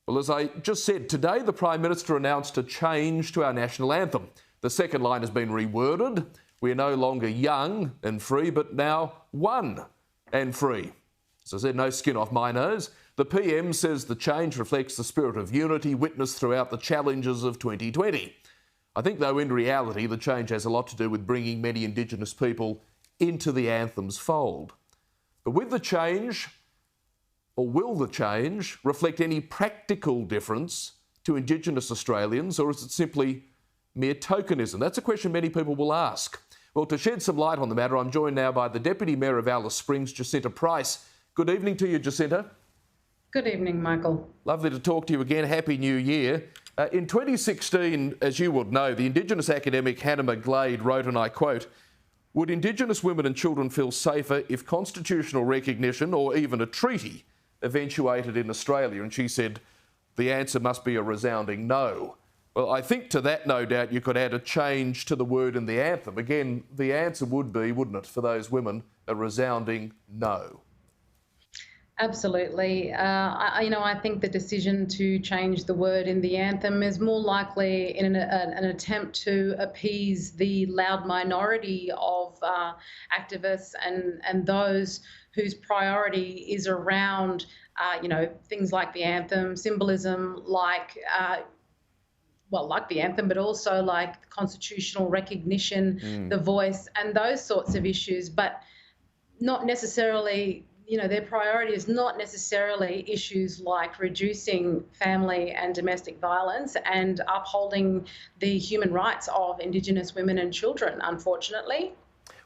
Well, as I just said, today the Prime Minister announced a change to our national anthem. The second line has been reworded. We are no longer young and free, but now one and free. As I said, no skin off my nose. The PM says the change reflects the spirit of unity witnessed throughout the challenges of 2020. I think, though, in reality, the change has a lot to do with bringing many Indigenous people into the anthem's fold. But with the change, or will the change reflect any practical difference to Indigenous Australians, or is it simply mere tokenism? That's a question many people will ask. Well, to shed some light on the matter, I'm joined now by the Deputy Mayor of Alice Springs, Jacinta Price. Good evening to you, Jacinta. Good evening, Michael. Lovely to talk to you again. Happy New Year. In 2016, as you would know, the Indigenous academic Hannah McGlade wrote, and I quote, "Would Indigenous women and children feel safer if constitutional recognition or even a treaty eventuated in Australia?" And she said, the answer must be a resounding no. Well, I think to that, no doubt, you could add a change to the word in the anthem. Again, the answer would be, wouldn't it, for those women, a resounding no. Absolutely. I think the decision to change the word in the anthem is more likely in an attempt to appease the loud minority of activists and those whose priority is around, things like the anthem, symbolism, like the anthem, but also like constitutional recognition, the voice, and those sorts of issues, but not necessarily. Their priority is not necessarily issues like reducing family and domestic violence and upholding the human rights of Indigenous women and children, unfortunately.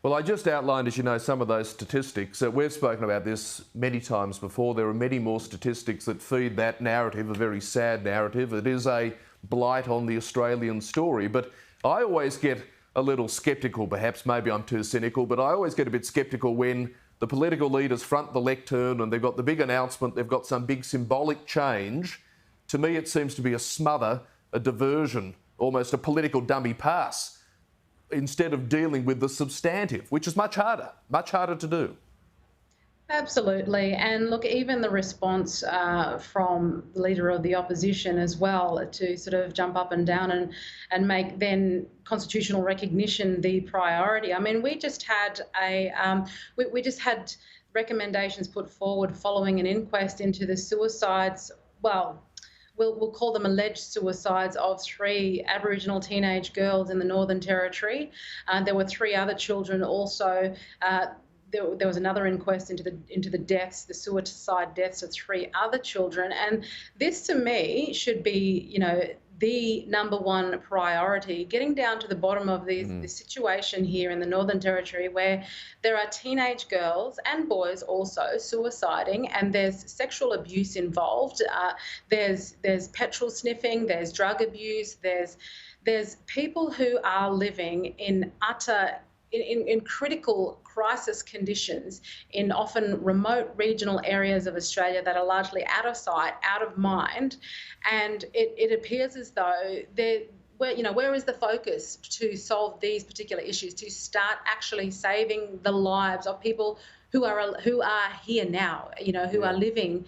Well, I just outlined, as you know, some of those statistics. We've spoken about this many times before. There are many more statistics that feed that narrative, a very sad narrative. It is a blight on the Australian story. But I always get a little sceptical, perhaps, maybe I'm too cynical, but I always get a bit sceptical when the political leaders front the lectern and they've got the big announcement, they've got some big symbolic change. To me, it seems to be a smother, a diversion, almost a political dummy pass, instead of dealing with the substantive, which is much harder to do. Absolutely. And look, even the response from the Leader of the Opposition as well to sort of jump up and down and make then constitutional recognition the priority. I mean, we just had recommendations put forward following an inquest into the suicides, well, we'll call them alleged suicides of 3 Aboriginal teenage girls in the Northern Territory. There were 3 other children also. There was another inquest into the deaths, the suicide deaths of 3 other children, and this to me should be, the number one priority. Getting down to the bottom of the situation here in the Northern Territory, where there are teenage girls and boys also suiciding, and there's sexual abuse involved. There's petrol sniffing, there's drug abuse, there's people who are living in in critical crisis conditions in often remote regional areas of Australia that are largely out of sight, out of mind, and it appears as though where is the focus to solve these particular issues, to start actually saving the lives of people who are here now, who are living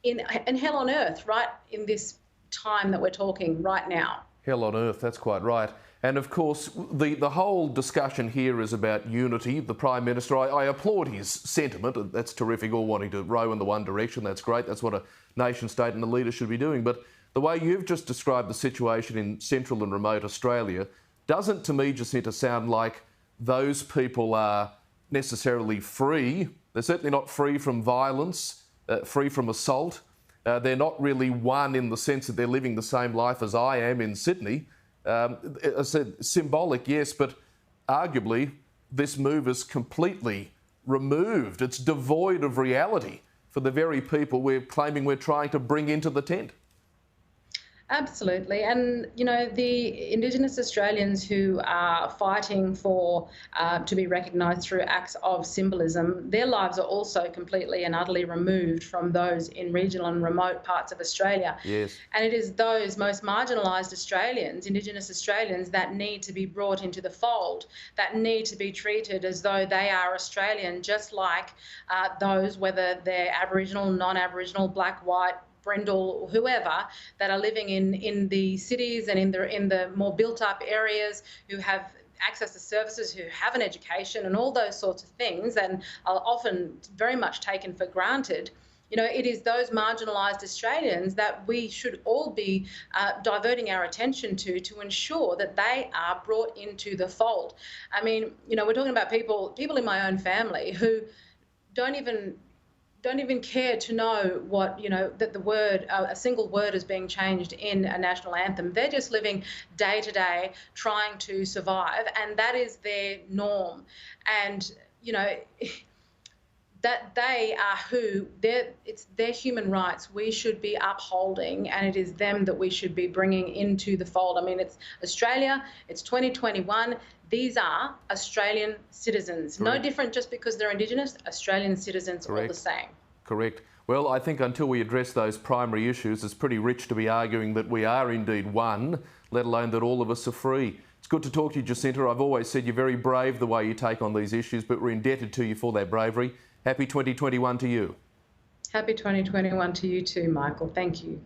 in hell on earth right in this time that we're talking right now. Hell on earth, that's quite right. And of course, the whole discussion here is about unity. The Prime Minister, I applaud his sentiment. That's terrific, all wanting to row in the one direction. That's great. That's what a nation state and a leader should be doing. But the way you've just described the situation in central and remote Australia doesn't, to me, Jacinta, sound like those people are necessarily free. They're certainly not free from violence, free from assault. They're not really one in the sense that they're living the same life as I am in Sydney. I said symbolic, yes, but arguably this move is completely removed. It's devoid of reality for the very people we're claiming we're trying to bring into the tent. Absolutely. And, the Indigenous Australians who are fighting for to be recognised through acts of symbolism, their lives are also completely and utterly removed from those in regional and remote parts of Australia. Yes. And it is those most marginalised Australians, Indigenous Australians, that need to be brought into the fold, that need to be treated as though they are Australian, just like those, whether they're Aboriginal, non-Aboriginal, black, white, Brendel, whoever, that are living in the cities and in the more built-up areas, who have access to services, who have an education and all those sorts of things, and are often very much taken for granted. You know, it is those marginalised Australians that we should all be diverting our attention to ensure that they are brought into the fold. I mean, you know, we're talking about people in my own family who don't even care to know what, you know, that the word, a single word is being changed in a national anthem. They're just living day to day trying to survive, and that is their norm. And, you know, that they are it's their human rights we should be upholding, and it is them that we should be bringing into the fold. I mean, it's Australia, it's 2021. These are Australian citizens. Correct. No different just because they're Indigenous. Australian citizens. Correct. All the same. Correct. Well, I think until we address those primary issues, it's pretty rich to be arguing that we are indeed one, let alone that all of us are free. It's good to talk to you, Jacinta. I've always said you're very brave the way you take on these issues, but we're indebted to you for that bravery. Happy 2021 to you. Happy 2021 to you too, Michael. Thank you.